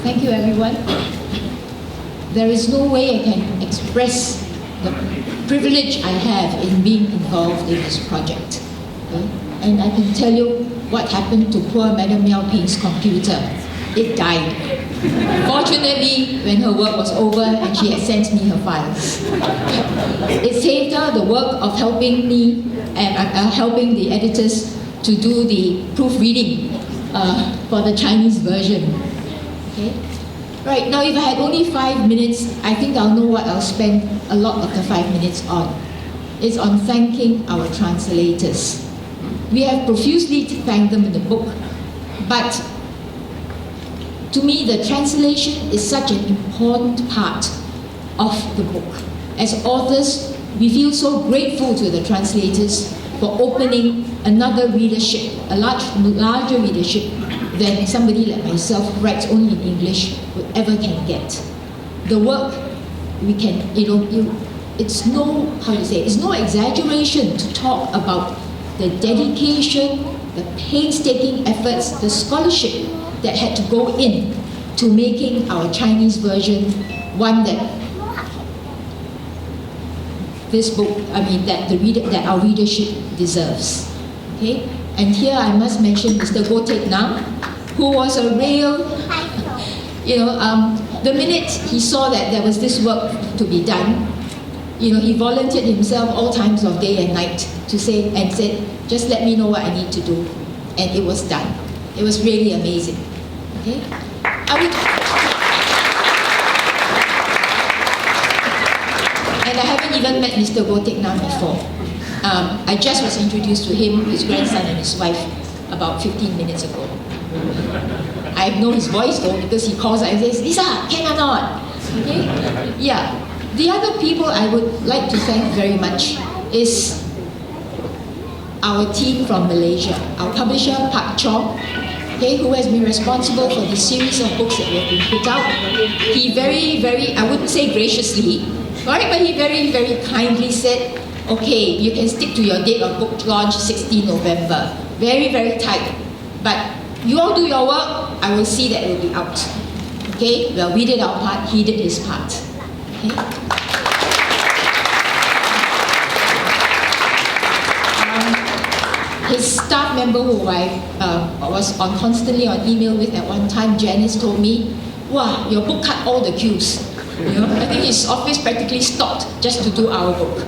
Thank you, everyone. There is no way I can express the privilege I have in being involved in this project. Okay? And I can tell you what happened to poor Madame Miao Ping's computer. It died. Fortunately, when her work was over and she had sent me her files. It saved her the work of helping me and helping the editors to do the proofreading for the Chinese version. Okay? Right, now if I had only 5 minutes, I think I'll know what I'll spend a lot of the 5 minutes on. It's on thanking our translators. We have profusely thanked them in the book, but to me the translation is such an important part of the book. As authors, we feel so grateful to the translators for opening another readership, a larger readership than somebody like myself who writes only in English would ever can get. The work we can, it's no, it's no exaggeration to talk about the dedication, the painstaking efforts, the scholarship that had to go in to making our Chinese version one that this book, that our readership deserves. Okay? And here I must mention Mr. Goh Teck Nam, who was a real, the minute he saw that there was this work to be done, he volunteered himself all times of day and night to say, and said, just let me know what I need to do. And it was done. It was really amazing. Okay? And I haven't even met Mr. Goh Teck Nam before. I just was introduced to him, his grandson and his wife about 15 minutes ago. I know his voice though because he calls and says, Lisa, can or not? Okay? Yeah. The other people I would like to thank very much is our team from Malaysia, our publisher Pak Chong, okay, who has been responsible for the series of books that have been put out. He very, I wouldn't say graciously, right, but he very kindly said, okay, you can stick to your date of book launch, 16 November. Very tight. But you all do your work, I will see that it will be out. Okay? Well, we did our part, he did his part. Okay? His staff member who I was constantly on email with at one time, Janice, told me, wow, your book cut all the queues. I think his office practically stopped just to do our book.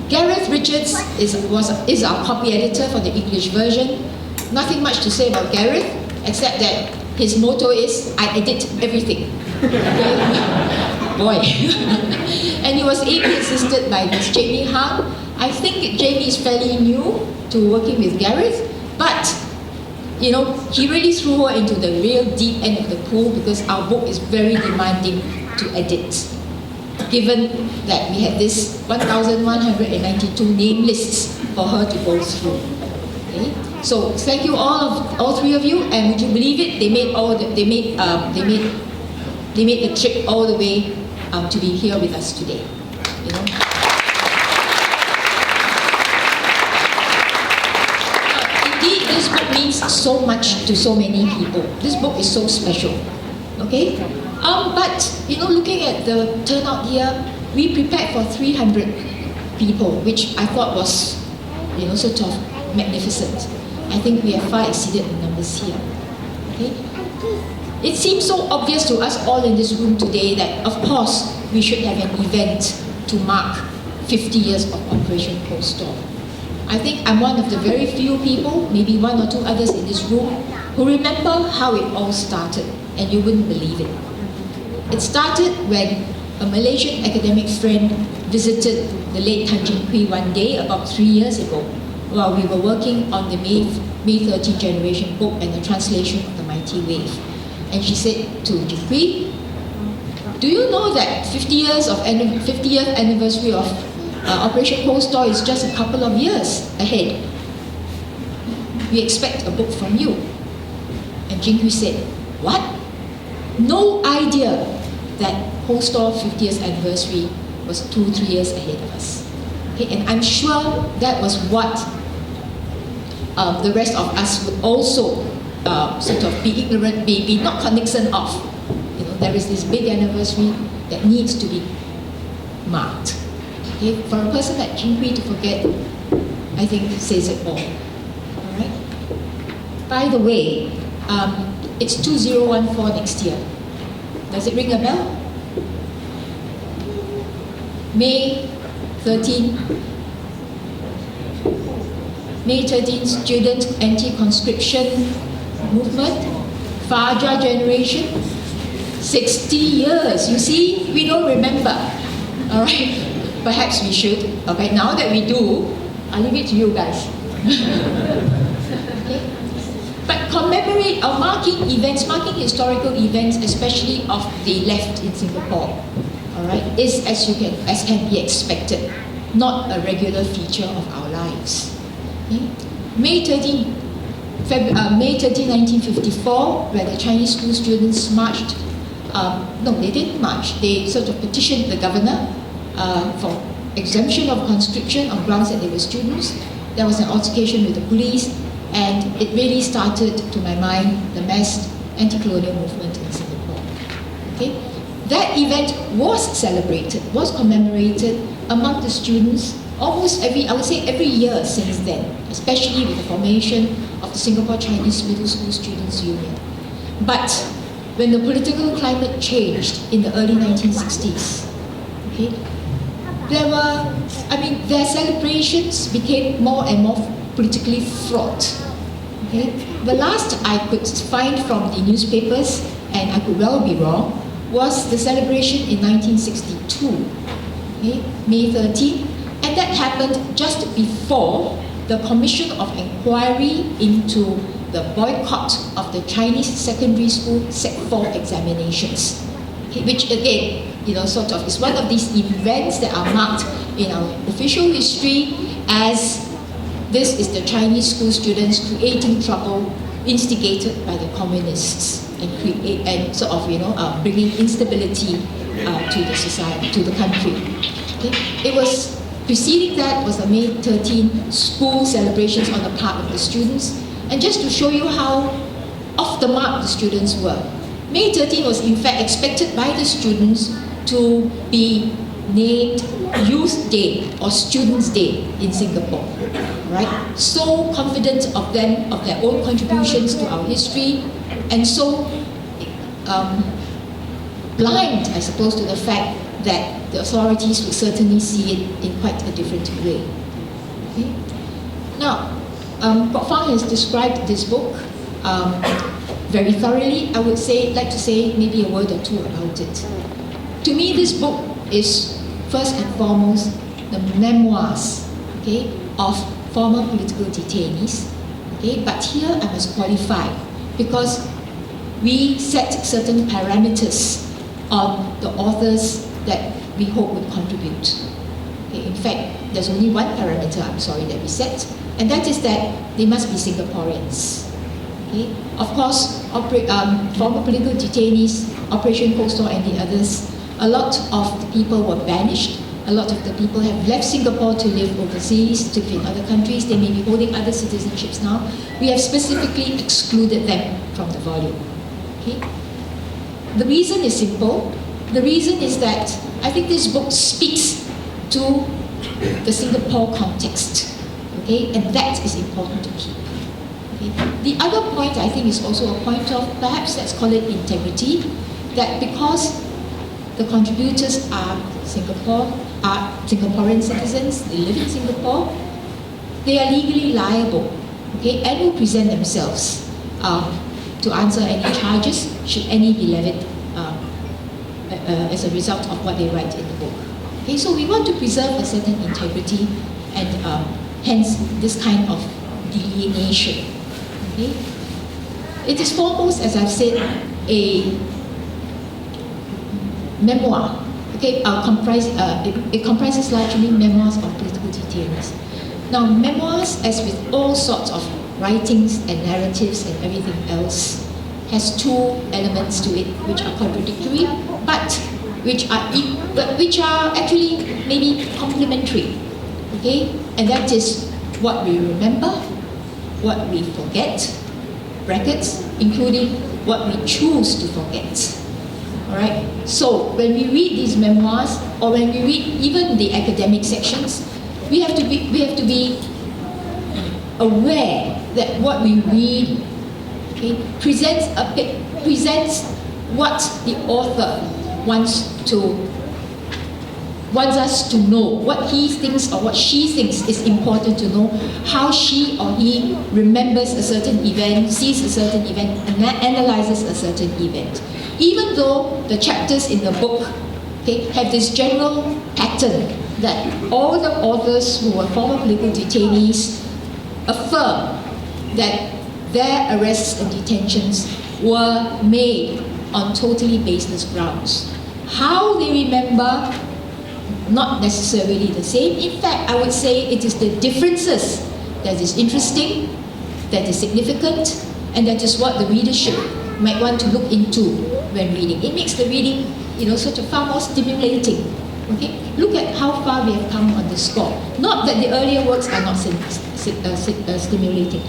Gareth Richards is our copy editor for the English version. Nothing much to say about Gareth, except that his motto is, I edit everything. Boy. And he was ably assisted by Ms. Jamie Hung. I think Jamie is fairly new to working with Gareth, but he really threw her into the real deep end of the pool because our book is very demanding to edit, given that we had this 1,192 name lists for her to go through. Okay? So thank you all three of you, and would you believe it? They made the trip all the way to be here with us today. Indeed, this book means so much to so many people. This book is so special. Okay? But looking at the turnout here, we prepared for 300 people, which I thought was, sort of magnificent. I think we have far exceeded the numbers here. Okay? It seems so obvious to us all in this room today that, of course, we should have an event to mark 50 years of Operation Coldstore. I think I'm one of the very few people, maybe one or two others in this room, who remember how it all started, and you wouldn't believe it. It started when a Malaysian academic friend visited the late Tan Jin Hui one day about 3 years ago while we were working on the May 13 generation book and the translation of The Mighty Wave. And she said to Jin Hui, do you know that 50th anniversary of Operation Coldstore is just a couple of years ahead? We expect a book from you. And Jin Hui said, what? No idea that Coldstore 50th anniversary was 2-3 years ahead of us. Okay, and I'm sure that was what the rest of us would also sort of be ignorant, be not Nixon off. There is this big anniversary that needs to be marked. Okay? For a person like Jin Hui to forget, I think says it all. All right. By the way, it's 2014 next year. Does it ring a bell? May 13, student anti-conscription movement, Fajar generation, 60 years. You see, we don't remember. All right, perhaps we should. Okay, now that we do, I'll leave it to you guys. Okay. But commemorate or marking events, marking historical events, especially of the left in Singapore, all right, is as can be expected, not a regular feature of our lives. Okay. May 13, 1954, where the Chinese school students marched. No, they didn't march. They sort of petitioned the governor for exemption of conscription on grounds that they were students. There was an altercation with the police, and it really started, to my mind, the mass anti-colonial movement in Singapore. Okay? That event was celebrated, was commemorated among the students almost I would say every year since then, especially with the formation of the Singapore Chinese Middle School Students' Union. But when the political climate changed in the early 1960s, okay, their celebrations became more and more politically fraught. Okay? The last I could find from the newspapers, and I could well be wrong, was the celebration in 1962, okay, May 13, and that happened just before the Commission of Inquiry into the boycott of the Chinese secondary school Set 4 examinations, okay, which again, sort of is one of these events that are marked in our official history as this is the Chinese school students creating trouble instigated by the communists and sort of bringing instability to the society, to the country. Okay? It was preceding that was the May 13 school celebrations on the part of the students, and just to show you how off the mark the students were. May 13 was in fact expected by the students to be named Youth Day or Students' Day in Singapore, right? So confident of them, of their own contributions to our history, and so blind, I suppose, to the fact that the authorities would certainly see it in quite a different way. Okay? Now, Prof. Fang has described this book very thoroughly. I would like to say maybe a word or two about it. To me, this book is first and foremost the memoirs, okay, of former political detainees. Okay? But here I must qualify, because we set certain parameters on the authors that we hope would contribute. Okay? In fact, there's only one parameter, I'm sorry, that we set, and that is that they must be Singaporeans. Okay? Of course, former political detainees, Operation Coldstore and the others, a lot of the people were banished. A lot of the people have left Singapore to live overseas, to live in other countries. They may be holding other citizenships now. We have specifically excluded them from the volume. Okay? The reason is simple. The reason is that I think this book speaks to the Singapore context. Okay? And that is important to keep. Okay? The other point I think is also a point of, perhaps let's call it integrity, that because the contributors are Singaporean citizens, they live in Singapore, they are legally liable, okay, and will present themselves to answer any charges should any be levied as a result of what they write in the book. Okay, so we want to preserve a certain integrity, and hence this kind of delineation. Okay? It is foremost, as I've said, a memoir. Okay, it comprises largely memoirs of political detainees. Now, memoirs, as with all sorts of writings and narratives and everything else, has two elements to it which are contradictory, but which are actually maybe complementary. Okay, and that is what we remember, what we forget, brackets, including what we choose to forget. All right. So when we read these memoirs, or when we read even the academic sections, we have to be aware that what we read, okay, presents what the author wants us to know, what he thinks or what she thinks is important to know, how she or he remembers a certain event, sees a certain event, and analyzes a certain event. Even though the chapters in the book, okay, have this general pattern that all the authors who were former political detainees affirm that their arrests and detentions were made on totally baseless grounds. How they remember, not necessarily the same. In fact, I would say it is the differences that is interesting, that is significant, and that is what the readership might want to look into when reading. It makes the reading, sort of far more stimulating. Okay, look at how far we have come on the score. Not that the earlier works are not stimulating.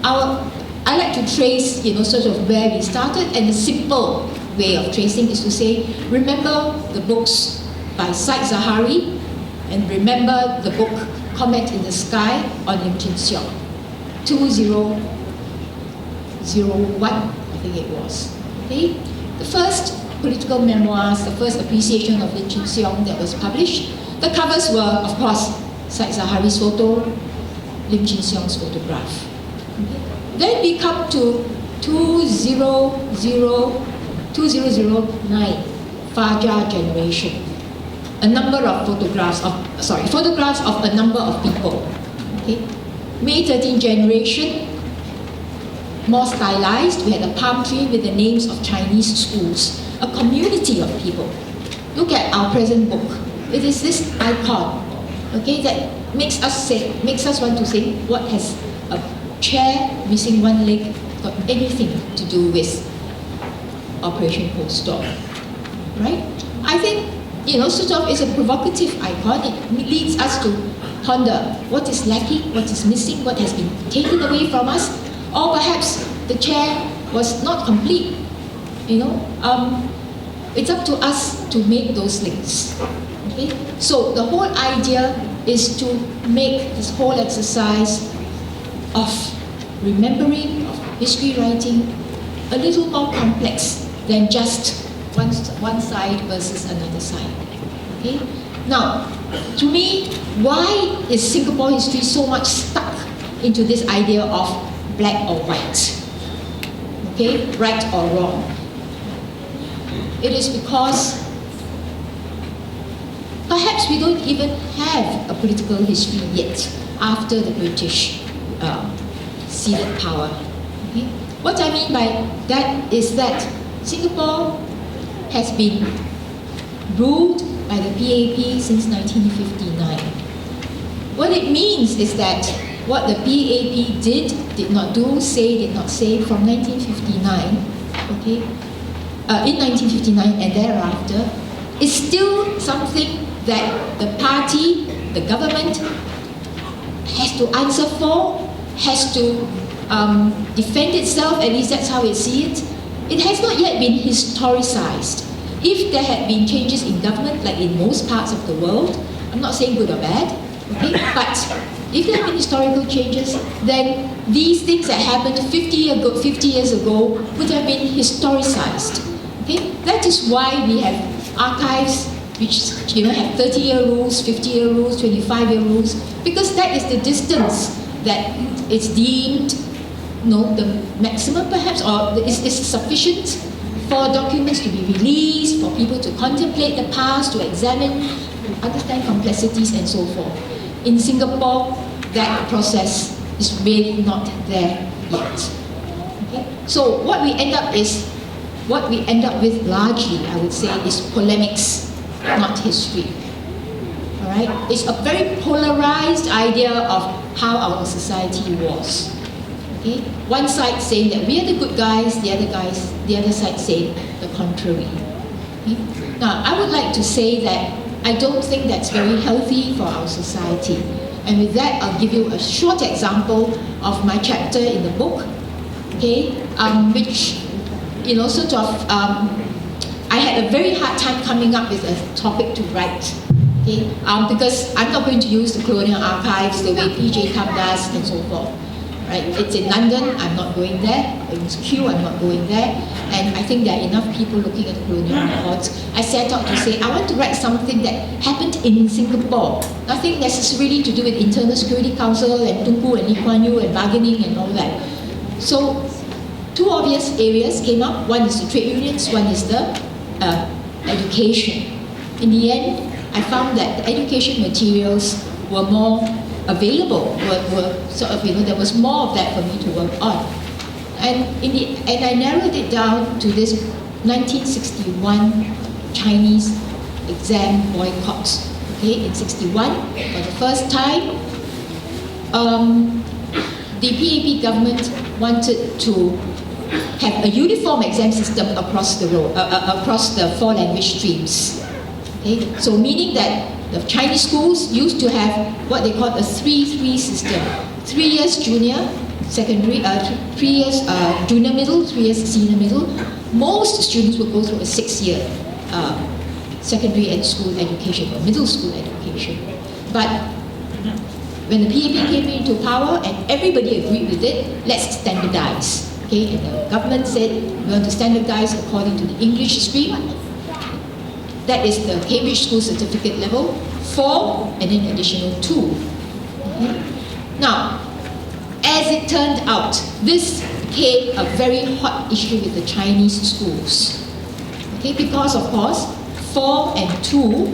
I like to trace, sort of where we started, and the simple way of tracing is to say, remember the books by Said Zahari, and remember the book Comet in the Sky on Lim Chin Siong, 2001, I think it was. Okay? The first political memoirs, the first appreciation of Lim Chin Siong that was published, the covers were, of course, Said Zahari's photo, Lim Chin Siong's photograph. Okay? Then we come to 2009, Fajar generation. A number of photographs of a number of people. Okay? May 13 generation, more stylized. We had a palm tree with the names of Chinese schools, a community of people. Look at our present book. It is this icon, okay, that makes us want to say, what has a chair missing one leg got anything to do with Operation Coldstore, right? I think, sort of is a provocative icon. It leads us to ponder what is lacking, what is missing, what has been taken away from us, or perhaps the chair was not complete. It's up to us to make those links. Okay? So the whole idea is to make this whole exercise of remembering, of history writing, a little more complex than just one side versus another side. Okay? Now, to me, why is Singapore history so much stuck into this idea of black or white? Okay? Right or wrong? It is because perhaps we don't even have a political history yet after the British ceded power. Okay? What I mean by that is that Singapore has been ruled by the PAP since 1959. What it means is that what the PAP did not do, did not say from 1959, okay, in 1959 and thereafter, is still something that the party, the government, has to answer for, has to defend itself, at least that's how it sees it. It has not yet been historicized. If there had been changes in government, like in most parts of the world, I'm not saying good or bad, okay, but if there have been historical changes, then these things that happened 50 years ago would have been historicized. Okay? That is why we have archives which have 30-year rules, 50-year rules, 25-year rules, because that is the distance that it's deemed the maximum perhaps, or is sufficient for documents to be released, for people to contemplate the past, to examine, understand complexities and so forth. In Singapore, that process is really not there yet. Okay? So what we end up with largely, I would say, is polemics, not history. All right? It's a very polarized idea of how our society was. Okay? One side saying that we are the good guys, the other side saying the contrary. Okay? Now, I would like to say that I don't think that's very healthy for our society. And with that, I'll give you a short example of my chapter in the book, okay, which, sort of, I had a very hard time coming up with a topic to write, okay, because I'm not going to use the colonial archives the way PJ Thum does and so forth, right? It's in London, I'm not going there. It's Kew, I'm not going there. And I think there are enough people looking at the colonial records. I set out to say, I want to write something that happened in Singapore. Nothing necessarily to do with Internal Security Council and Tunku and Lee Kuan Yew and bargaining and all that. So, two obvious areas came up. One is the trade unions, one is the education. In the end, I found that the education materials were more available, were sort of, there was more of that for me to work on. And I narrowed it down to this 1961 Chinese exam boycott. Okay, in 61, for the first time, the PAP government wanted to have a uniform exam system across the 4 language streams. Okay? So meaning that the Chinese schools used to have what they call a 3-3 system. 3 years junior, secondary, 3 years junior middle, 3 years senior middle. Most students would go through a 6-year secondary and school education or middle school education. But when the PAP came into power and everybody agreed with it, let's standardize. Okay, and the government said we want to standardize according to the English stream. That is the Cambridge School Certificate level, 4 and then additional 2. Okay? Now, as it turned out, this became a very hot issue with the Chinese schools. Okay, because of course, 4 and 2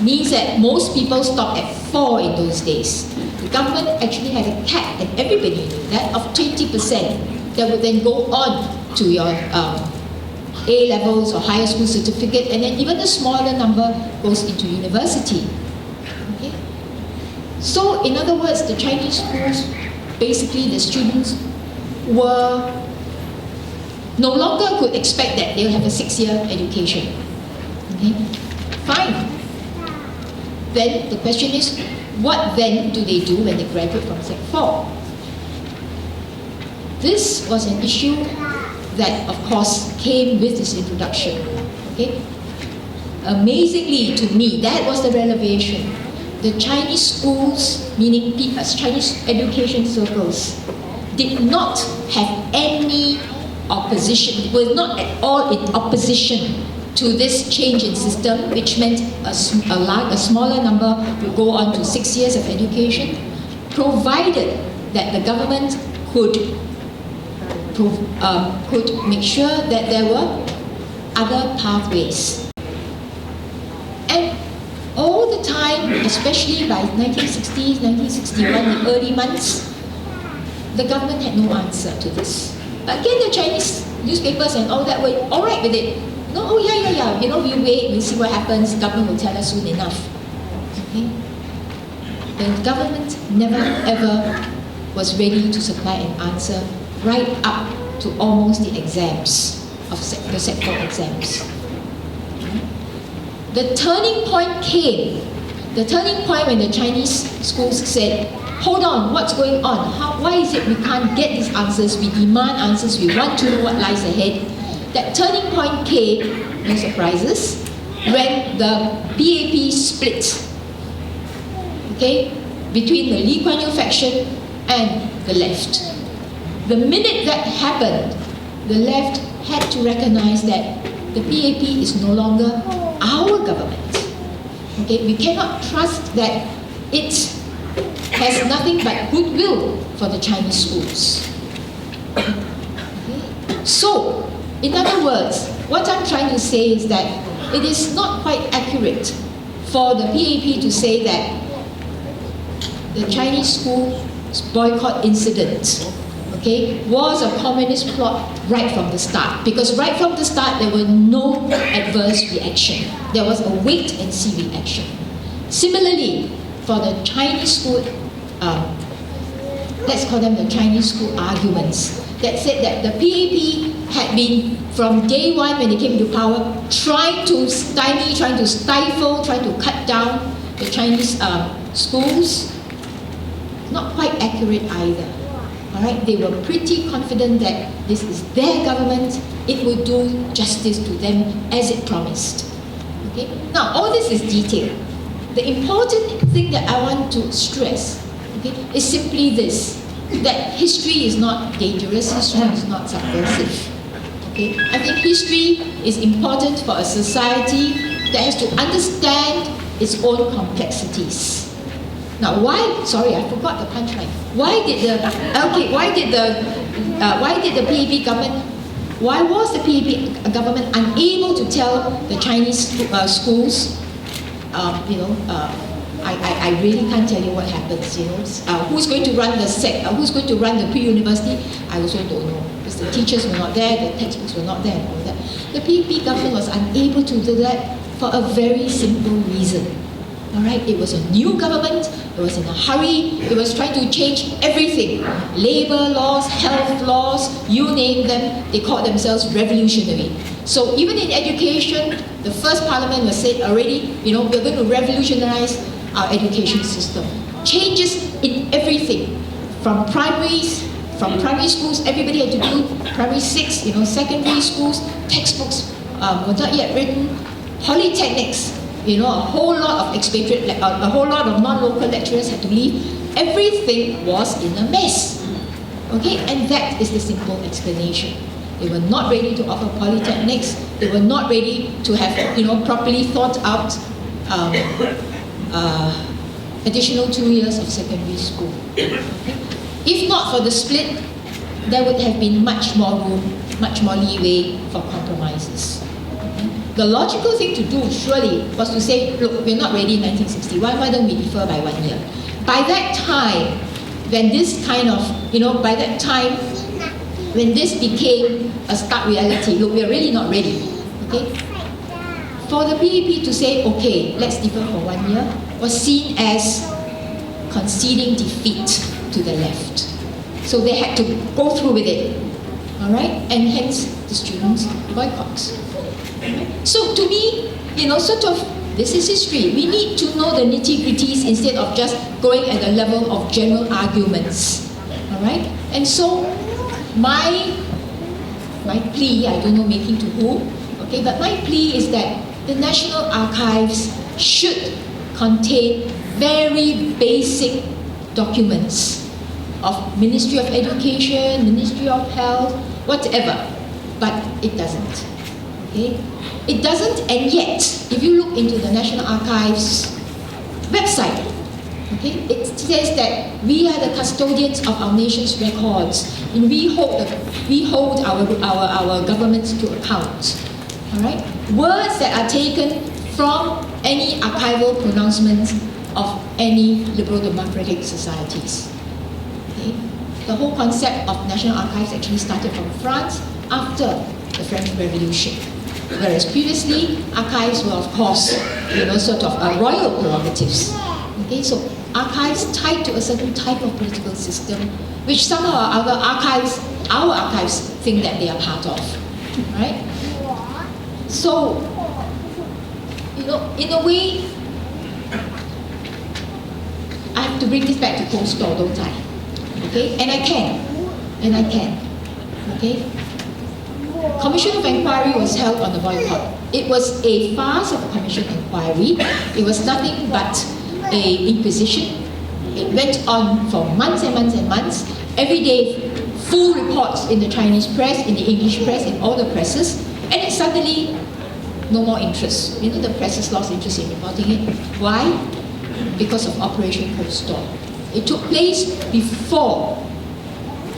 means that most people stopped at 4 in those days. The government actually had a cap, and everybody knew that, of 20%. That would then go on to your A levels or higher school certificate, and then even a smaller number goes into university. Okay? So, in other words, the Chinese schools, basically the students were no longer could expect that they'll have a 6-year education. Okay? Fine. Then the question is, what then do they do when they graduate from Sec 4? This was an issue that, of course, came with this introduction. Okay? Amazingly to me, that was the revelation. The Chinese schools, meaning Chinese education circles, did not have any opposition, were not at all in opposition to this change in system, which meant a smaller number would go on to 6 years of education, provided that the government could make sure that there were other pathways. And all the time, especially by 1960s, 1961, the early months, the government had no answer to this. Again, the Chinese newspapers and all that were all right with it. No, oh yeah, we wait, we'll see what happens, the government will tell us soon enough. Okay? The government never ever was ready to supply an answer right up to almost the exams, of the Sec 4 exams. The turning point came. The turning point when the Chinese schools said, hold on, what's going on? Why is it we can't get these answers? We demand answers, we want to know what lies ahead. That turning point came, no surprises, when the PAP split, okay, between the Lee Kuan Yew faction and the left. The minute that happened, the left had to recognize that the PAP is no longer our government. Okay, we cannot trust that it has nothing but goodwill for the Chinese schools. Okay. So, in other words, what I'm trying to say is that it is not quite accurate for the PAP to say that the Chinese school boycott incident, okay, was a communist plot right from the start. Because right from the start, there were no adverse reaction. There was a wait and see reaction. Similarly, for the Chinese school, let's call them the Chinese school arguments, that said that the PAP had been, from day one when they came to power, trying to stymie, trying to stifle, trying to cut down the Chinese schools. Not quite accurate either. All right, they were pretty confident that this is their government, it would do justice to them as it promised. Okay? Now, all this is detail. The important thing that I want to stress, okay, is simply this, that history is not dangerous, history is not subversive. Okay? I think history is important for a society that has to understand its own complexities. Now, why? Sorry, I forgot the punchline. Why did the PAP government? Why was the PAP government unable to tell the Chinese schools? I really can't tell you what happens. Who's going to run the who's going to run the pre-university? I also don't know, because the teachers were not there, the textbooks were not there, and all that. The PAP government was unable to do that for a very simple reason. All right, it was a new government. It was in a hurry. It was trying to change everything: labor laws, health laws, you name them. They called themselves revolutionary. So even in education, the first parliament was said already, we're going to revolutionize our education system. Changes in everything, from primary schools, everybody had to do primary 6, secondary schools, textbooks were not yet written, polytechnics, a whole lot of expatriate, a whole lot of non-local lecturers had to leave. Everything was in a mess. Okay, and that is the simple explanation. They were not ready to offer polytechnics. They were not ready to have, properly thought out additional 2 years of secondary school. Okay? If not for the split, there would have been much more room, much more leeway for compromises. Okay? The logical thing to do, surely, was to say, look, we're not ready in 1961, why don't we defer by 1 year? By that time, when this kind of, by that time, when this became a stark reality, look, we're really not ready, okay? For the PAP to say, okay, let's defer for 1 year, was seen as conceding defeat to the left. So they had to go through with it, all right? And hence, the students boycotts. So to me, this is history. We need to know the nitty-gritties instead of just going at the level of general arguments, all right? And so, my plea, I don't know making to who, okay, but my plea is that the National Archives should contain very basic documents of Ministry of Education, Ministry of Health, whatever, but it doesn't, okay? It doesn't, and yet, if you look into the National Archives website, okay, it says that we are the custodians of our nation's records, and we hold our governments to account. All right, words that are taken from any archival pronouncements of any liberal democratic societies. Okay, the whole concept of National Archives actually started from France after the French Revolution. Whereas previously, archives were, of course, sort of royal prerogatives. Okay, so archives tied to a certain type of political system, which somehow our archives think that they are part of, right? So, in a way, I have to bring this back to Coldstore, don't I? Okay, and I can, okay? Commission of Inquiry was held on the boycott. It was a farce of a commission inquiry. It was nothing but an inquisition. It went on for months and months and months. Every day, full reports in the Chinese press, in the English press, in all the presses, and it suddenly, no more interest. The press has lost interest in reporting it. Why? Because of Operation Coldstore. It took place before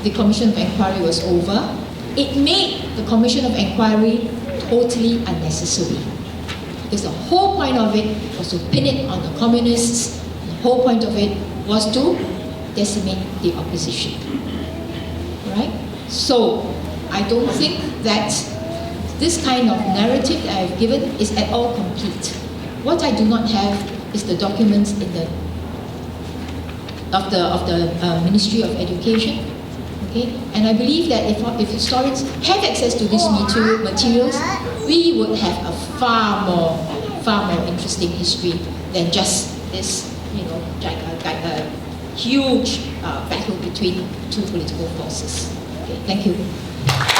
the Commission of Inquiry was over. It made the Commission of Inquiry totally unnecessary. Because the whole point of it was to pin it on the communists. The whole point of it was to decimate the opposition. Right? So, I don't think that this kind of narrative that I've given is at all complete. What I do not have is the documents of the Ministry of Education. Okay? And I believe that if historians have access to these materials, we would have a far more interesting history than just this, huge battle between two political forces. Okay, thank you.